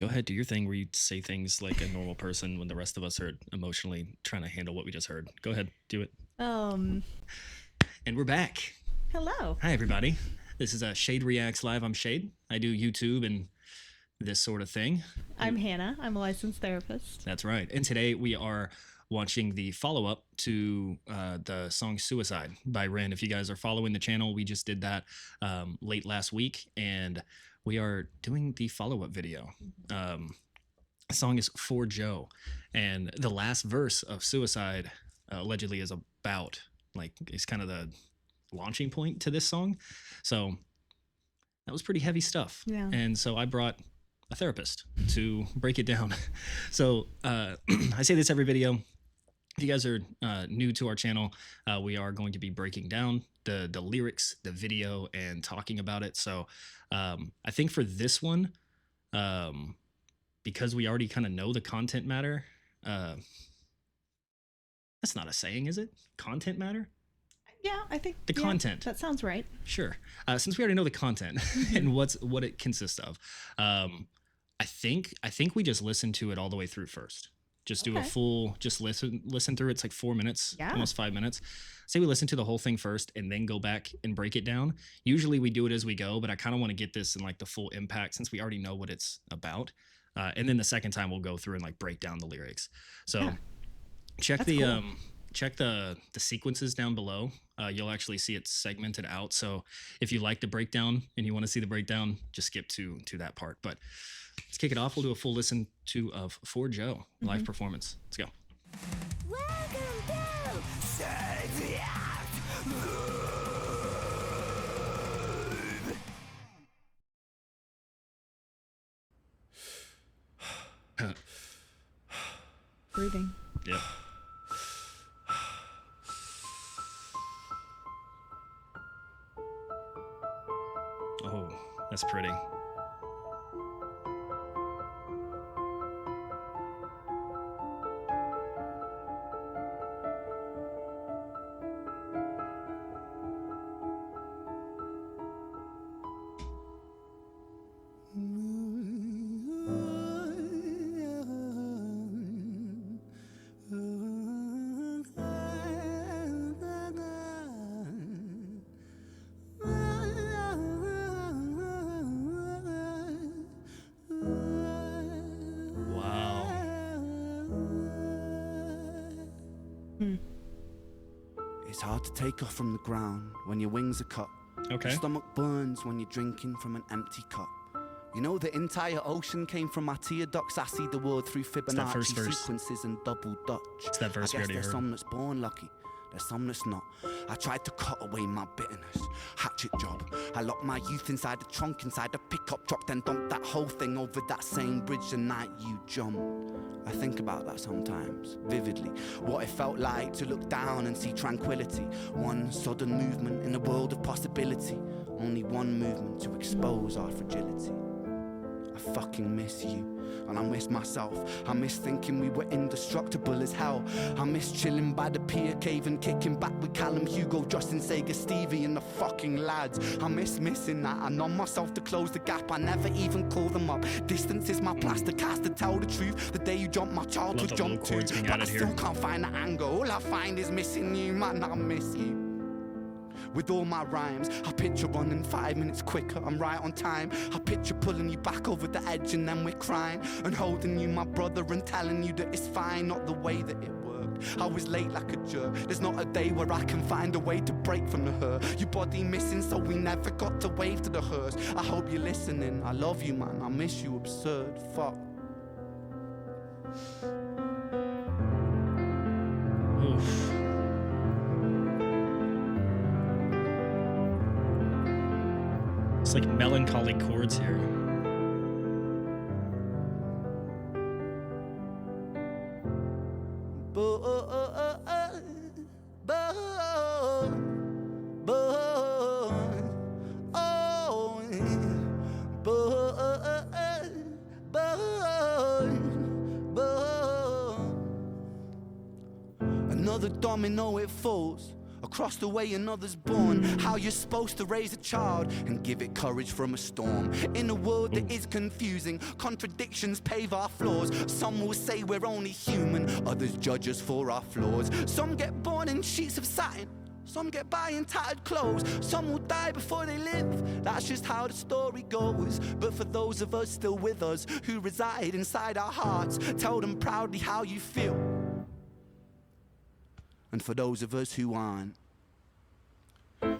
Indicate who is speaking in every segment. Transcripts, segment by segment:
Speaker 1: Go ahead, do your thing where you say things like a normal person when the rest of us are emotionally trying to handle what we just heard. Go ahead, do it.
Speaker 2: Um,
Speaker 1: And we're back.
Speaker 2: Hello.
Speaker 1: Hi, everybody. This is Shade Reacts Live. I'm Shade. I do YouTube and this sort of thing.
Speaker 2: I'm Hannah. I'm a licensed therapist.
Speaker 1: That's right. And today we are watching the follow up to the song Suicide by Ren. If you guys are following the channel, we just did that late last week, and we are doing the follow up video. The song is For Joe, and the last verse of Suicide allegedly is about, like, it's kind of the launching point to this song. So that was pretty heavy stuff.
Speaker 2: Yeah.
Speaker 1: And so I brought a therapist to break it down. So I say this every video. If you guys are new to our channel, we are going to be breaking down the lyrics, the video, and talking about it. So I think for this one, because we already kind of know the content matter, that's not a saying, is it? Content matter?
Speaker 2: Yeah, I think
Speaker 1: The content.
Speaker 2: That sounds right.
Speaker 1: Sure. Since we already know the content and what it consists of, I think we just listen to it all the way through first. Just do a full, just listen through it. It's like 4 minutes, almost 5 minutes. Say we listen to the whole thing first and then go back and break it down. Usually we do it as we go, but I kind of want to get this in like the full impact since we already know what it's about. And then the second time we'll go through and like break down the lyrics. So check check the sequences down below. You'll actually see it segmented out. So if you like the breakdown and you want to see the breakdown, just skip to that part. But let's kick it off. We'll do a full listen to of For Joe live performance. Let's go.
Speaker 3: Welcome to Save the Act.
Speaker 2: Breathing.
Speaker 1: Yep. Oh, that's pretty.
Speaker 3: It's hard to take off from the ground when your wings are cut.
Speaker 1: Okay.
Speaker 3: Your stomach burns when you're drinking from an empty cup. You know the entire ocean came from my tear ducts. I see the world through Fibonacci sequences and double Dutch.
Speaker 1: It's that verse
Speaker 3: I
Speaker 1: we
Speaker 3: guess
Speaker 1: already
Speaker 3: there's
Speaker 1: heard.
Speaker 3: some that's born lucky, there's some that's not. I tried to cut away my bitterness, hatchet job. I locked my youth inside the trunk, inside the pickup truck, then dumped that whole thing over that same bridge the night you jumped. I think about that sometimes, vividly. What it felt like to look down and see tranquility. One sudden movement in a world of possibility. Only one movement to expose our fragility. I fucking miss you, and I miss myself. I miss thinking we were indestructible as hell. I miss chilling by the pier cave and kicking back with Callum, Hugo, Justin, Sega, Stevie and the fucking lads. I miss missing that. I numb myself to close the gap. I never even call them up. Distance is my plaster cast to tell the truth. The day you jumped, my childhood jumped too. But I still can't find the angle. All I find is missing you, man. I miss you. With all my rhymes, I picture running 5 minutes quicker, I'm right on time. I picture pulling you back over the edge and then we're crying. And holding you, my brother, and telling you that it's fine, not the way that it worked. I was late like a jerk, there's not a day where I can find a way to break from the hurt. Your body missing, so we never got to wave to the hearse. I hope you're listening, I love you, man, I miss you, absurd, fuck.
Speaker 1: Oof. It's like melancholy chords here.
Speaker 3: Another domino, it falls. across the way another's born, how you're supposed to raise a child and give it courage from a storm. In a world that is confusing, contradictions pave our flaws. Some will say we're only human, others judge us for our flaws. Some get born in sheets of satin, some get by in tattered clothes, some will die before they live. That's just how the story goes. But for those of us still with us, who reside inside our hearts, tell them proudly how you feel. And for those of us who aren't,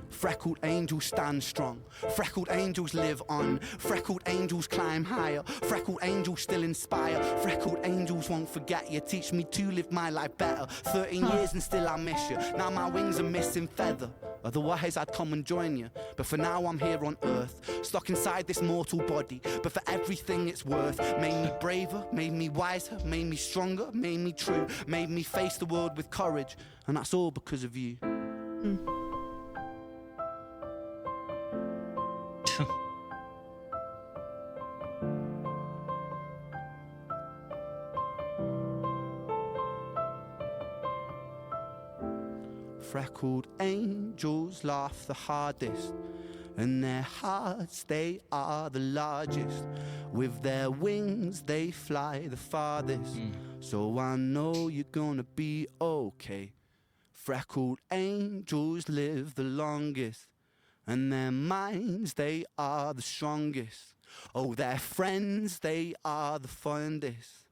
Speaker 3: freckled angels stand strong, freckled angels live on, freckled angels climb higher, freckled angels still inspire, freckled angels won't forget you, teach me to live my life better. 13 years and still I miss you, now my wings are missing feather. Otherwise I'd come and join you, but for now I'm here on earth, stuck inside this mortal body, but for everything it's worth. Made me braver, made me wiser, made me stronger, made me true, made me face the world with courage, and that's all because of you. Freckled angels laugh the hardest, and their hearts, they are the largest. With their wings, they fly the farthest. So I know you're gonna be okay. Freckled angels live the longest, and their minds, they are the strongest. Oh, their friends, they are the fondest.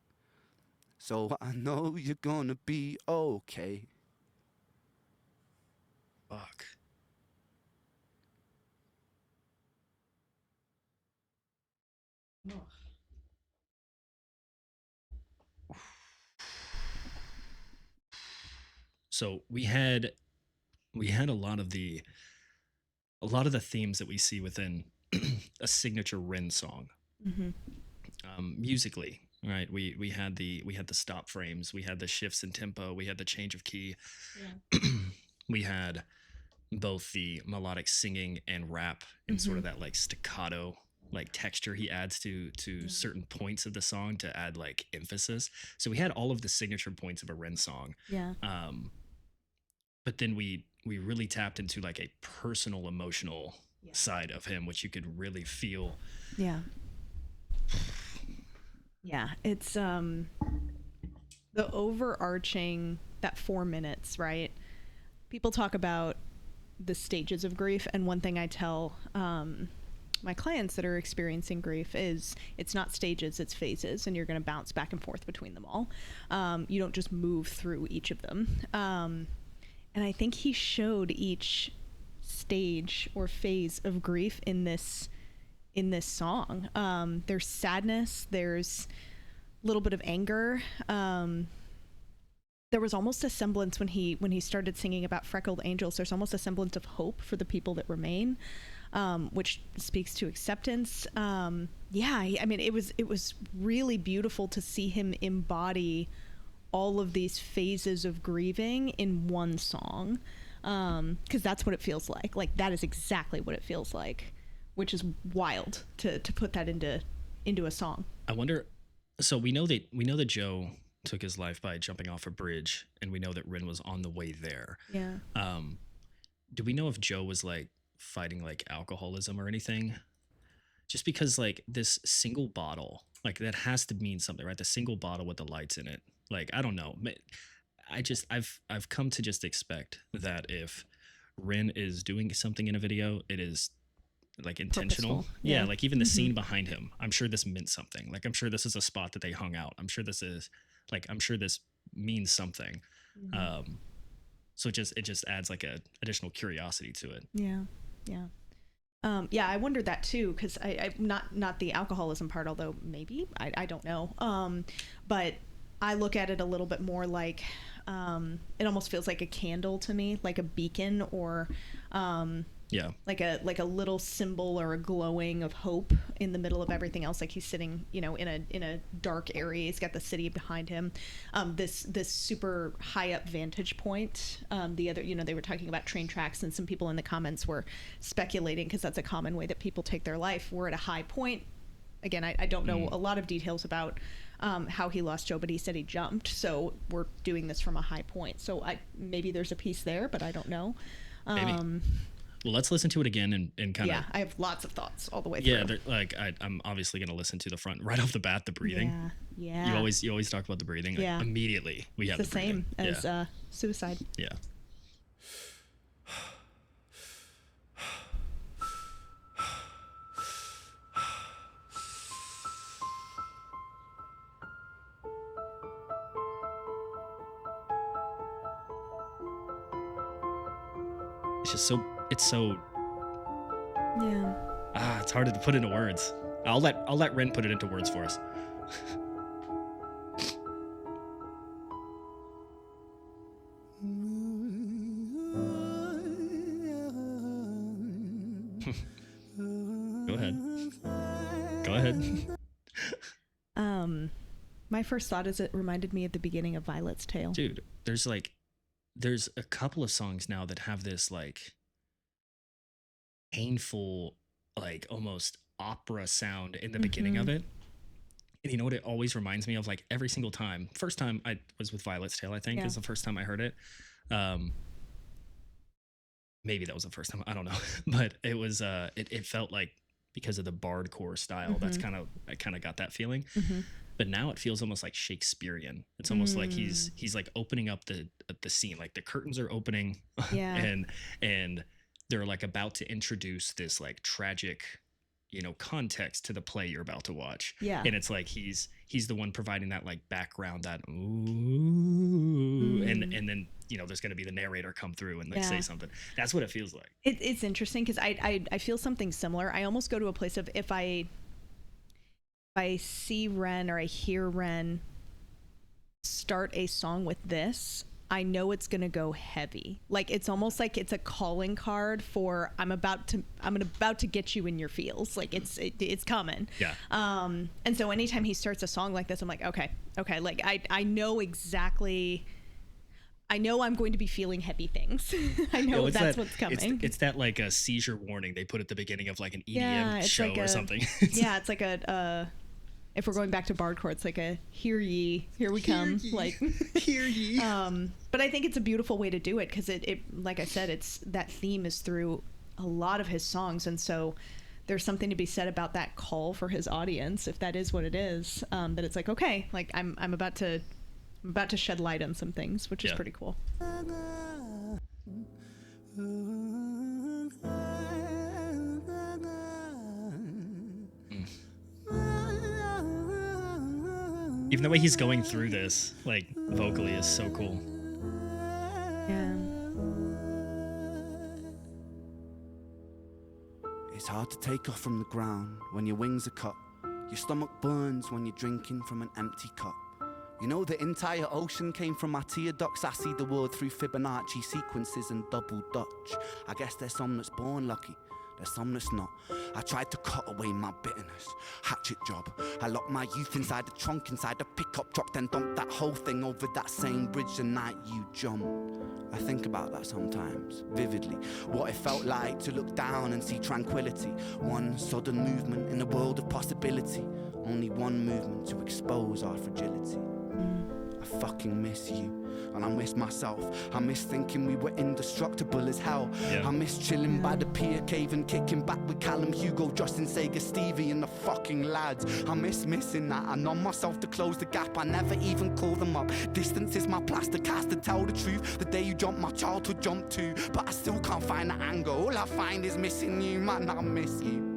Speaker 3: So I know you're gonna be okay.
Speaker 1: Fuck. So we had a lot of the themes that we see within a signature Rin song. Musically, right? We had the stop frames, we had the shifts in tempo, we had the change of key. We had both the melodic singing and rap and sort of that like staccato like texture he adds to certain points of the song to add like emphasis. So we had all of the signature points of a Rin song. But then we really tapped into like a personal, emotional side of him, which you could really feel.
Speaker 2: It's the overarching, that 4 minutes, right? People talk about the stages of grief, and one thing I tell my clients that are experiencing grief is it's not stages, it's phases, and you're going to bounce back and forth between them all. You don't just move through each of them. And I think he showed each stage or phase of grief in this song. There's sadness, there's a little bit of anger. There was almost a semblance when he started singing about freckled angels, there's almost a semblance of hope for the people that remain, which speaks to acceptance. I mean, it was really beautiful to see him embody all of these phases of grieving in one song, because that's what it feels like. Like, that is exactly what it feels like, which is wild to put that into a song.
Speaker 1: I wonder, so we know that Joe took his life by jumping off a bridge, and we know that Rin was on the way there. Do we know if Joe was like fighting like alcoholism or anything? Just because like this single bottle, like that has to mean something, right? The single bottle with the lights in it. Like, I don't know. I've come to just expect that if Rin is doing something in a video, it is like intentional. Like even the scene behind him, I'm sure this meant something. Like, I'm sure this is a spot that they hung out. I'm sure this means something. So it just adds like a additional curiosity to it.
Speaker 2: I wondered that too, because I not the alcoholism part, although maybe I don't know. But I look at it a little bit more like it almost feels like a candle to me, like a beacon, or like a little symbol or a glowing of hope in the middle of everything else. Like, he's sitting, in a dark area. He's got the city behind him. This super high up vantage point. The other, they were talking about train tracks, and some people in the comments were speculating, because that's a common way that people take their life. We're at a high point. Again, I don't know a lot of details about how he lost Joe, but he said he jumped. So we're doing this from a high point. So maybe there's a piece there, but I don't know.
Speaker 1: Maybe. Well, let's listen to it again and kind of.
Speaker 2: Yeah, I have lots of thoughts all the way through.
Speaker 1: Yeah, like I'm obviously going to listen to the front right off the bat, the breathing.
Speaker 2: Yeah.
Speaker 1: You always talk about the breathing. Like,
Speaker 2: Yeah.
Speaker 1: Immediately we have
Speaker 2: it's the same as suicide.
Speaker 1: Yeah. It's so
Speaker 2: Yeah.
Speaker 1: it's hard to put into words. I'll let Ren put it into words for us. Go ahead.
Speaker 2: My first thought is it reminded me of the beginning of Violet's Tale.
Speaker 1: Dude, there's a couple of songs now that have this like painful, like almost opera sound in the beginning of it. And you know what it always reminds me of? Like every single time. First time I was with Violet's Tale, I think, is the first time I heard it. Maybe that was the first time. I don't know. But it was it felt like, because of the bardcore style, I kind of got that feeling. But now it feels almost like Shakespearean. It's almost like he's like opening up the scene, like the curtains are opening, and they're like about to introduce this like tragic, context to the play you're about to watch.
Speaker 2: Yeah.
Speaker 1: And it's like he's the one providing that like background, that ooh, and then there's going to be the narrator come through and like say something. That's what it feels like.
Speaker 2: It's interesting because I feel something similar. I almost go to a place of if I see Ren or I hear Ren start a song with this, I know it's going to go heavy. Like it's almost like it's a calling card for I'm about to get you in your feels. Like it's coming.
Speaker 1: Yeah.
Speaker 2: And so anytime he starts a song like this, I'm like, okay. Like I know exactly. I know I'm going to be feeling heavy things. I know that's what's coming.
Speaker 1: It's that like a seizure warning they put at the beginning of like an EDM show or something.
Speaker 2: It's like a if we're going back to bardcore, it's like a hear ye, here we come. Like
Speaker 1: hear ye.
Speaker 2: But I think it's a beautiful way to do it because it like I said, it's that theme is through a lot of his songs, and so there's something to be said about that call for his audience, if that is what it is. That it's like, okay, like I'm about to shed light on some things, which is pretty cool.
Speaker 1: Even the way he's going through this, like vocally, is so cool.
Speaker 2: Yeah.
Speaker 3: It's hard to take off from the ground when your wings are cut. Your stomach burns when you're drinking from an empty cup. You know the entire ocean came from my tear ducts. I see the world through Fibonacci sequences and double Dutch. I guess there's some that's born lucky, there's some that's not. I tried to cut away my bitterness, hatchet job. I locked my youth inside the trunk, inside the pickup truck, then dumped that whole thing over that same bridge the night you jumped. I think about that sometimes, vividly. What it felt like to look down and see tranquility. One sudden movement in a world of possibility. Only one movement to expose our fragility. I fucking miss you, and I miss myself. I miss thinking we were indestructible as hell. I miss chilling by the pier cave and kicking back with Callum, Hugo, Justin, Sega, Stevie and the fucking lads. I miss missing that. I numb myself to close the gap. I never even call them up. Distance is my plaster cast to tell the truth. The day you jumped, my childhood jumped too. But I still can't find the angle. All I find is missing you, man, I miss you.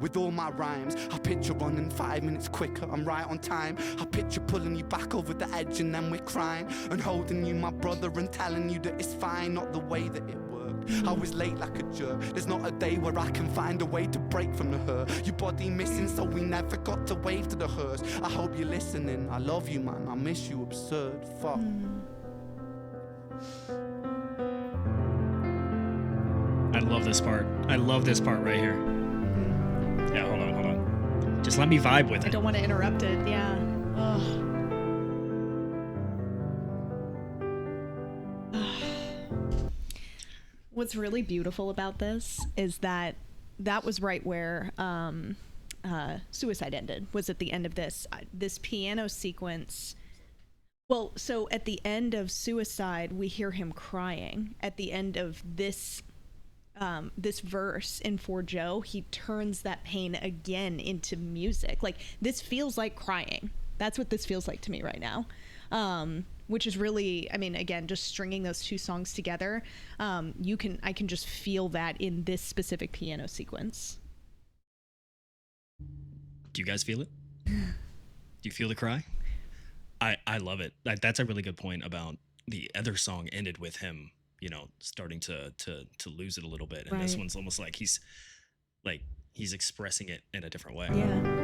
Speaker 3: With all my rhymes, I picture running 5 minutes quicker, I'm right on time. I picture pulling you back over the edge and then we're crying. And holding you, my brother, and telling you that it's fine, not the way that it worked. I was late like a jerk, there's not a day where I can find a way to break from the hurt. Your body missing, so we never got to wave to the hearse. I hope you're listening, I love you, man, I miss you, absurd, fuck.
Speaker 1: I love this part. I love this part right here. Yeah, hold on. Just let me vibe with it.
Speaker 2: I don't want to interrupt it. Yeah. What's really beautiful about this is that was right where Suicide ended, was at the end of this. This piano sequence. Well, so at the end of Suicide, we hear him crying. At the end of this this verse in For Joe, he turns that pain again into music. Like, this feels like crying. That's what this feels like to me right now. Which is really, I mean, again, just stringing those two songs together, I can just feel that in this specific piano sequence.
Speaker 1: Do you guys feel it? Do you feel the cry? I love it. That's a really good point about the other song ended with him, you know, starting to lose it a little bit. And this one's almost like he's expressing it in a different way.
Speaker 2: Yeah.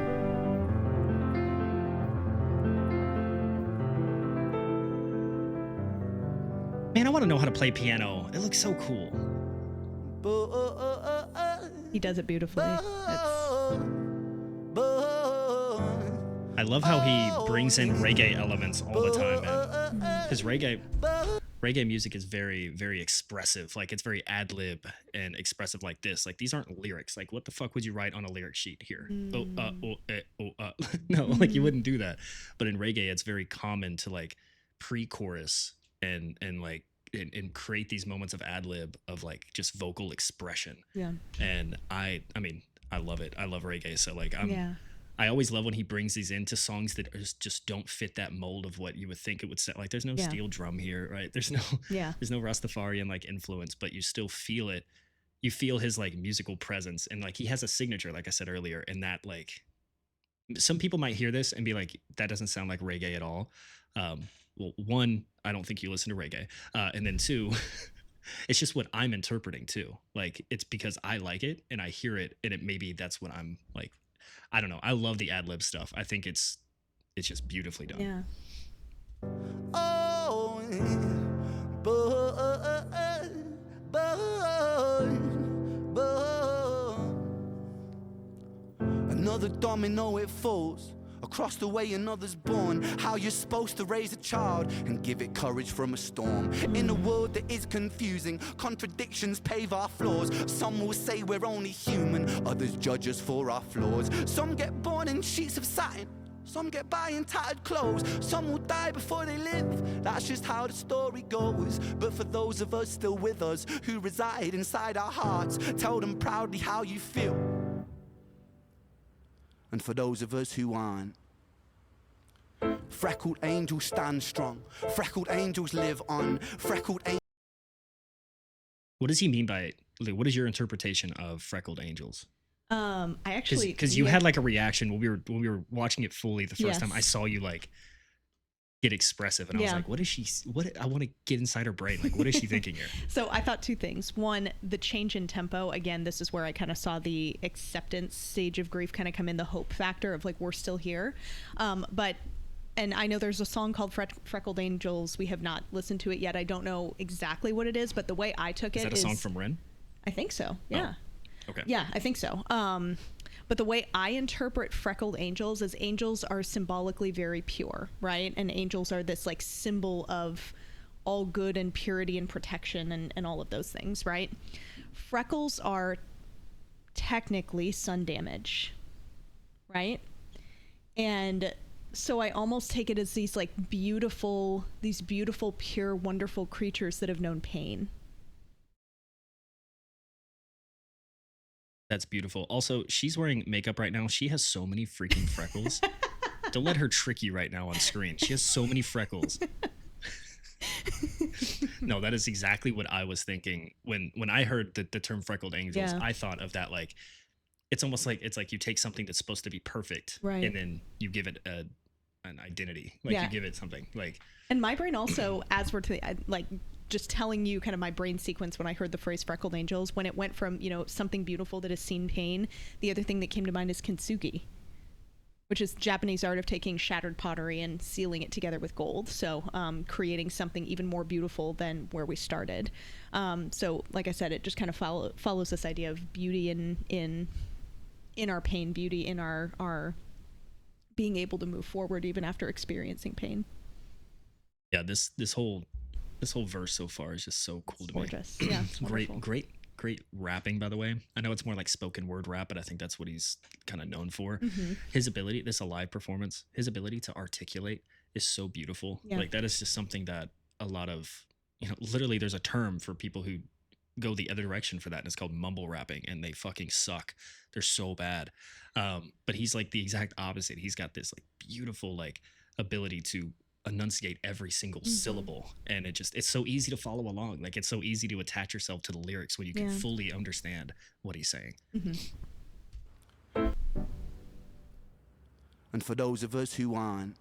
Speaker 1: Man, I want to know how to play piano. It looks so cool.
Speaker 2: He does it beautifully.
Speaker 1: I love how he brings in reggae elements all the time, man. Because reggae music is very, very expressive. Like, it's very ad-lib and expressive like this. Like, these aren't lyrics. Like, what the fuck would you write on a lyric sheet here? No, like, you wouldn't do that. But in reggae, it's very common to, like, pre-chorus and create these moments of ad-lib of, like, just vocal expression.
Speaker 2: Yeah.
Speaker 1: And I mean, I love it. I love reggae. So, like, I always love when he brings these into songs that just don't fit that mold of what you would think it would sound like. There's no steel drum here, right? There's no Rastafarian like influence, but you still feel it. You feel his like musical presence, and like he has a signature, like I said earlier, and that like some people might hear this and be like, that doesn't sound like reggae at all. Well, one, I don't think you listen to reggae, and then two, it's just what I'm interpreting too. Like, it's because I like it and I hear it, and it maybe that's what I'm like. I don't know. I love the ad-lib stuff. I think it's just beautifully done.
Speaker 2: Yeah.
Speaker 3: Oh, another domino, it falls. Across the way another's born. How you're supposed to raise a child and give it courage from a storm. In a world that is confusing, contradictions pave our flaws. Some will say we're only human, others judge us for our flaws. Some get born in sheets of satin, some get by in tattered clothes. Some will die before they live, that's just how the story goes. But for those of us still with us, who reside inside our hearts, tell them proudly how you feel. And for those of us who aren't, freckled angels stand strong. Freckled angels live on. Freckled angels.
Speaker 1: What does he mean by, like, what is your interpretation of freckled angels?
Speaker 2: I actually,
Speaker 1: because you had like a reaction when we were watching it fully the first
Speaker 2: Yes.
Speaker 1: time. I saw you like get expressive, and I was like, what is she? What I want to get inside her brain. Like, what is she thinking here?
Speaker 2: So I thought two things. One, the change in tempo. Again, this is where I kind of saw the acceptance stage of grief kind of come in, the hope factor of like, we're still here. And I know there's a song called Freckled Angels. We have not listened to it yet. I don't know exactly what it is, but the way I took
Speaker 1: Is
Speaker 2: it
Speaker 1: that a song from Ren?
Speaker 2: I think so. Yeah.
Speaker 1: Oh, okay.
Speaker 2: Yeah, I think so. But the way I interpret freckled angels is angels are symbolically very pure, right? And angels are this like symbol of all good and purity and protection and all of those things, right? Freckles are technically sun damage, right? And so I almost take it as these beautiful, pure, wonderful creatures that have known pain.
Speaker 1: That's beautiful. Also, she's wearing makeup right now. She has so many freaking freckles. Don't let her trick you right now on screen. She has so many freckles. No, that is exactly what I was thinking when I heard the term freckled angels.
Speaker 2: Yeah.
Speaker 1: I thought of that like it's almost like you take something that's supposed to be perfect,
Speaker 2: right,
Speaker 1: and then you give it an identity. Like, you give it something like.
Speaker 2: And my brain also, as we're just telling you kind of my brain sequence when I heard the phrase freckled angels, when it went from, something beautiful that has seen pain, the other thing that came to mind is kintsugi, which is Japanese art of taking shattered pottery and sealing it together with gold. So creating something even more beautiful than where we started. So like I said, it just kind of follows this idea of beauty in our pain, beauty in our being able to move forward even after experiencing pain. Yeah,
Speaker 1: this whole verse so far is just so cool to
Speaker 2: gorgeous. Me. Yeah,
Speaker 1: great great rapping, by the way. I know it's more like spoken word rap, but I think that's what he's kind of known for.
Speaker 2: Mm-hmm.
Speaker 1: His ability, this alive performance, his ability to articulate is so beautiful.
Speaker 2: Yeah.
Speaker 1: Like that is just something that a lot of, literally there's a term for people who go the other direction for that, and it's called mumble rapping, and they fucking suck. They're so bad. But he's like the exact opposite. He's got this like beautiful like ability to enunciate every single syllable, and it's so easy to follow along. Like it's so easy to attach yourself to the lyrics when you can fully understand what he's saying.
Speaker 3: And for those of us who aren't,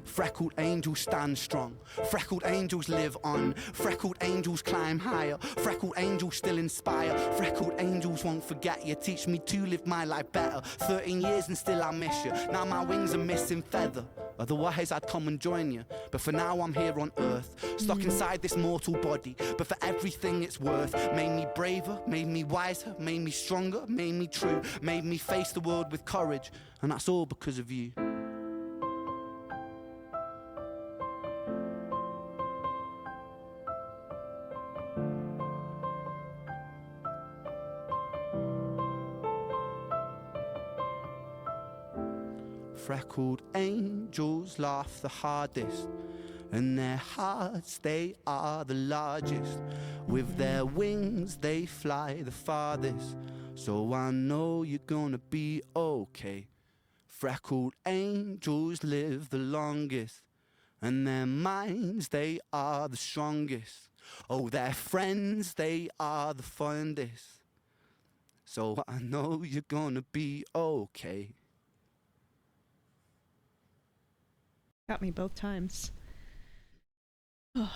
Speaker 3: freckled angels stand strong, freckled angels live on, freckled angels climb higher, freckled angels still inspire, freckled angels won't forget you, teach me to live my life better. 13 years and still I miss you, now my wings are missing feather, otherwise I'd come and join you, but for now I'm here on earth, stuck inside this mortal body, but for everything it's worth, made me braver, made me wiser, made me stronger, made me true, made me face the world with courage, and that's all because of you. Freckled angels laugh the hardest, and their hearts, they are the largest. With their wings, they fly the farthest. So I know you're gonna be okay. Freckled angels live the longest, and their minds, they are the strongest. Oh, their friends, they are the fondest. So I know you're gonna be okay.
Speaker 2: Got me both times.
Speaker 1: Go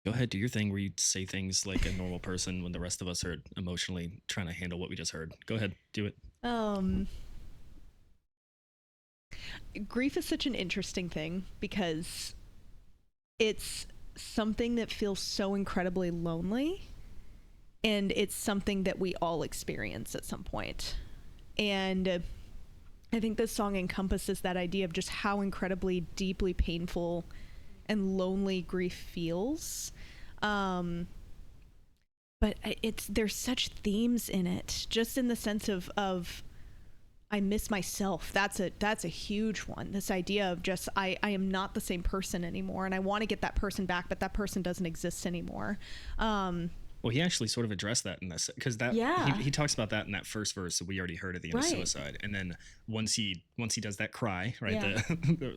Speaker 1: ahead, do your thing where you say things like a normal person when the rest of us are emotionally trying to handle what we just heard. Go ahead, do it.
Speaker 2: Grief is such an interesting thing because it's something that feels so incredibly lonely, and it's something that we all experience at some point. And I think this song encompasses that idea of just how incredibly deeply painful and lonely grief feels. But there's such themes in it, just in the sense of I miss myself. That's a huge one. This idea of just I am not the same person anymore, and I want to get that person back, but that person doesn't exist anymore.
Speaker 1: Well, he actually sort of addressed that in this, because he talks about that in that first verse that we already heard at the end of Suicide, and then once he does that cry, right?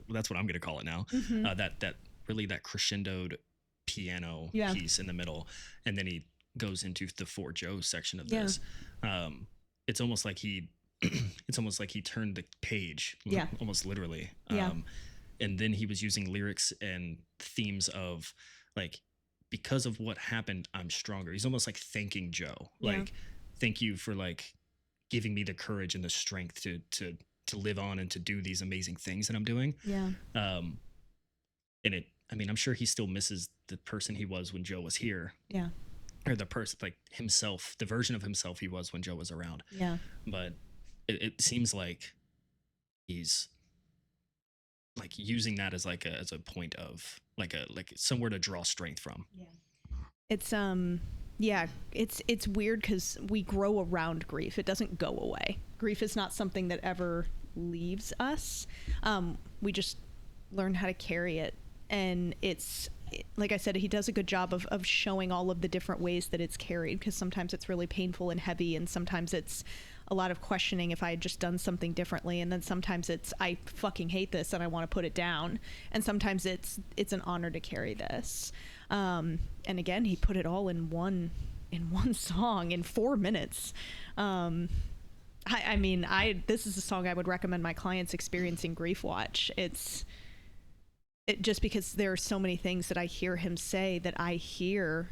Speaker 1: That's what I'm going to call it now. That really that crescendoed piano piece in the middle, and then he goes into the For Joe section of this. It's almost like he turned the page, almost literally. And then he was using lyrics and themes of like, because of what happened, I'm stronger. He's almost like thanking Joe. Like, thank you for like giving me the courage and the strength to live on and to do these amazing things that I'm doing. And I'm sure he still misses the person he was when Joe was here. Or the person, like himself, the version of himself he was when Joe was around. But it seems like he's like using that as like as a point of like somewhere to draw strength from.
Speaker 2: It's it's weird because we grow around grief. It doesn't go away. Grief is not something that ever leaves us. We just learn how to carry it, and it's like I said, he does a good job of showing all of the different ways that it's carried, because sometimes it's really painful and heavy, and sometimes it's a lot of questioning if I had just done something differently, and then sometimes it's I fucking hate this and I want to put it down, and sometimes it's an honor to carry this. And again, he put it all in one song in 4 minutes. This is a song I would recommend my clients experiencing Grief Watch. Just because there are so many things that I hear him say that I hear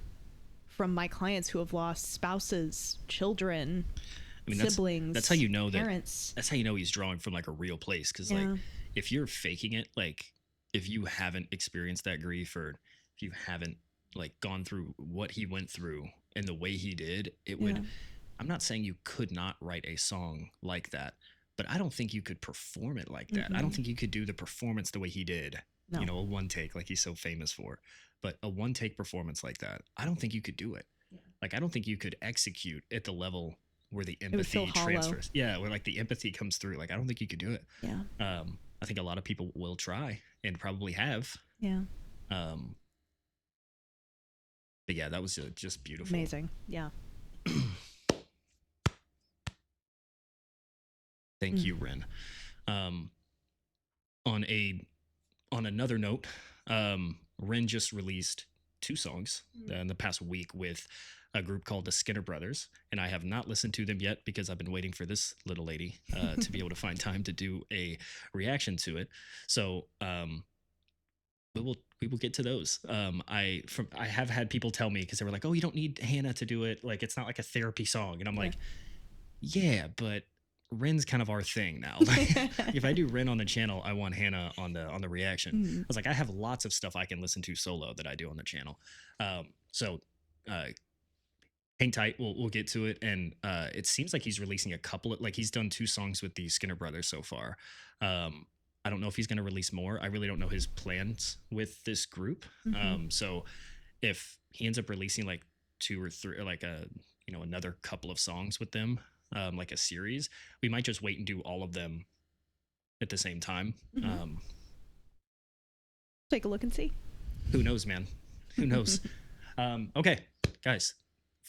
Speaker 2: from my clients who have lost spouses, children, siblings.
Speaker 1: That's how you know
Speaker 2: parents.
Speaker 1: That's how you know he's drawing from like a real place. Because like, if you're faking it, like if you haven't experienced that grief, or if you haven't like gone through what he went through and the way he did, it would. I'm not saying you could not write a song like that, but I don't think you could perform it like that. I don't think you could do the performance the way he did
Speaker 2: No.
Speaker 1: you know, a one take like he's so famous for. But a one take performance like that, I don't think you could do it.
Speaker 2: Yeah.
Speaker 1: Like, I don't think you could execute at the level where the
Speaker 2: It would feel
Speaker 1: empathy
Speaker 2: hollow.
Speaker 1: transfers. Yeah, where like the empathy comes through. Like, I don't think you could do it.
Speaker 2: Yeah.
Speaker 1: I think a lot of people will try and probably have.
Speaker 2: Yeah.
Speaker 1: But yeah, that was just beautiful.
Speaker 2: Amazing. Yeah.
Speaker 1: Thank you, Ren. On another note, Ren just released 2 songs in the past week with a group called the Skinner Brothers, and I have not listened to them yet because I've been waiting for this little lady to be able to find time to do a reaction to it. So, we will get to those. I have had people tell me, because they were like, "Oh, you don't need Hannah to do it. Like, it's not like a therapy song," and I'm like, "Yeah, but Ren's kind of our thing now. Like, if I do Ren on the channel, I want Hannah on the reaction." I was like, I have lots of stuff I can listen to solo that I do on the channel. So hang tight. We'll get to it. And it seems like he's releasing a couple of, like, he's done 2 songs with the Skinner Brothers so far. I don't know if he's going to release more. I really don't know his plans with this group. So if he ends up releasing like 2 or 3, or like another couple of songs with them, like a series, we might just wait and do all of them at the same time.
Speaker 2: Take a look and see.
Speaker 1: Who knows, man? Who knows? Okay, guys,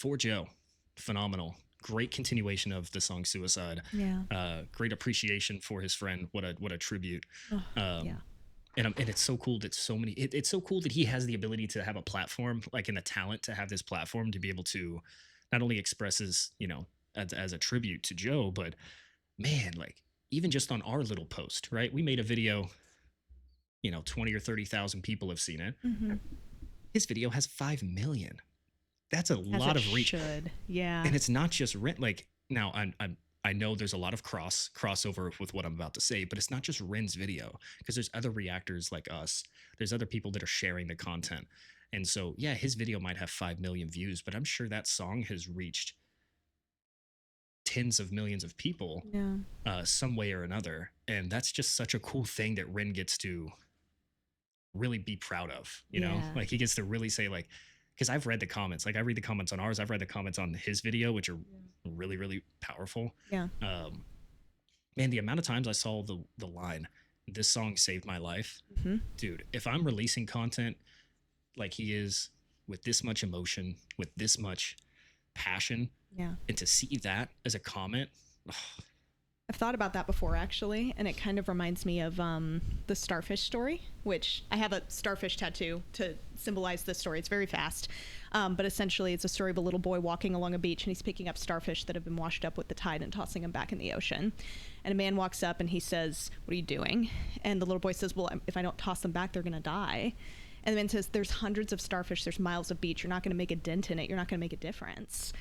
Speaker 1: For Joe, phenomenal. Great continuation of the song Suicide.
Speaker 2: Yeah.
Speaker 1: Great appreciation for his friend. What a tribute.
Speaker 2: Yeah.
Speaker 1: And it's so cool that so many, it's so cool that he has the ability to have a platform, like, and the talent to have this platform to be able to not only express his, as a tribute to Joe, but man, like, even just on our little post, right? We made a video, 20 or 30,000 people have seen it. His video has 5 million. That's a lot of reach.
Speaker 2: Yeah.
Speaker 1: And it's not just Ren. Like, now I know there's a lot of crossover with what I'm about to say, but it's not just Ren's video, because there's other reactors like us. There's other people that are sharing the content. And so, yeah, his video might have 5 million views, but I'm sure that song has reached tens of millions of people some way or another. And that's just such a cool thing that Ren gets to really be proud of, like, he gets to really say, like, because I've read the comments, like, I read the comments on ours, I've read the comments on his video, which are really, really powerful.
Speaker 2: Yeah.
Speaker 1: Man, the amount of times I saw the line, "This song saved my life." Dude, if I'm releasing content like he is, with this much emotion, with this much passion, and to see that as a comment,
Speaker 2: I've thought about that before, actually, and it kind of reminds me of the starfish story, which I have a starfish tattoo to symbolize this story. It's very fast, but essentially it's a story of a little boy walking along a beach, and he's picking up starfish that have been washed up with the tide and tossing them back in the ocean. And a man walks up and he says, "What are you doing?" And the little boy says, "Well, if I don't toss them back, they're going to die." And the man says, "There's hundreds of starfish. There's miles of beach. You're not going to make a dent in it. You're not going to make a difference."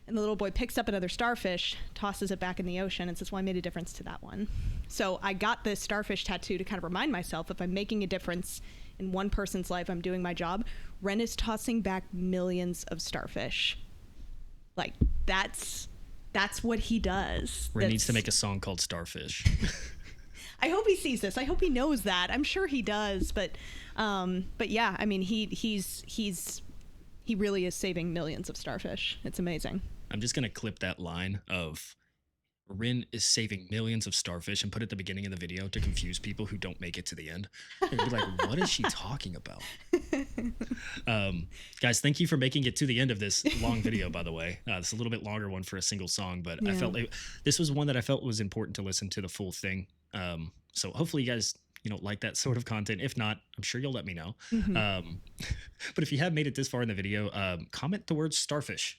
Speaker 2: And the little boy picks up another starfish, tosses it back in the ocean, and says, "Well, I made a difference to that one." So I got this starfish tattoo to kind of remind myself, if I'm making a difference in one person's life, I'm doing my job. Ren is tossing back millions of starfish. Like, that's what he does.
Speaker 1: Ren needs to make a song called Starfish.
Speaker 2: I hope he sees this. I hope he knows that. I'm sure he does. But yeah, I mean, he really is saving millions of starfish. It's amazing.
Speaker 1: I'm just going to clip that line of Ren is saving millions of starfish and put it at the beginning of the video to confuse people who don't make it to the end. And be like, what is she talking about? Guys, thank you for making it to the end of this long video, by the way. It's a little bit longer one for a single song, but I felt this was one that I felt was important to listen to the full thing. So hopefully you guys like that sort of content. If not, I'm sure you'll let me know. But if you have made it this far in the video, comment the word starfish,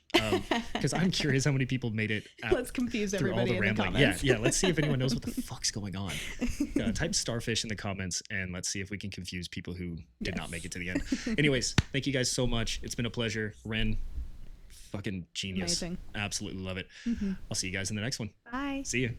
Speaker 1: because I'm curious how many people made it out.
Speaker 2: Let's confuse everybody in the comments.
Speaker 1: Yeah, let's see if anyone knows what the fuck's going on. Type starfish in the comments, and let's see if we can confuse people who did not make it to the end. Anyways, thank you guys so much. It's been a pleasure. Ren, fucking genius.
Speaker 2: Amazing.
Speaker 1: Absolutely love it. I'll see you guys in the next one.
Speaker 2: Bye.
Speaker 1: See you.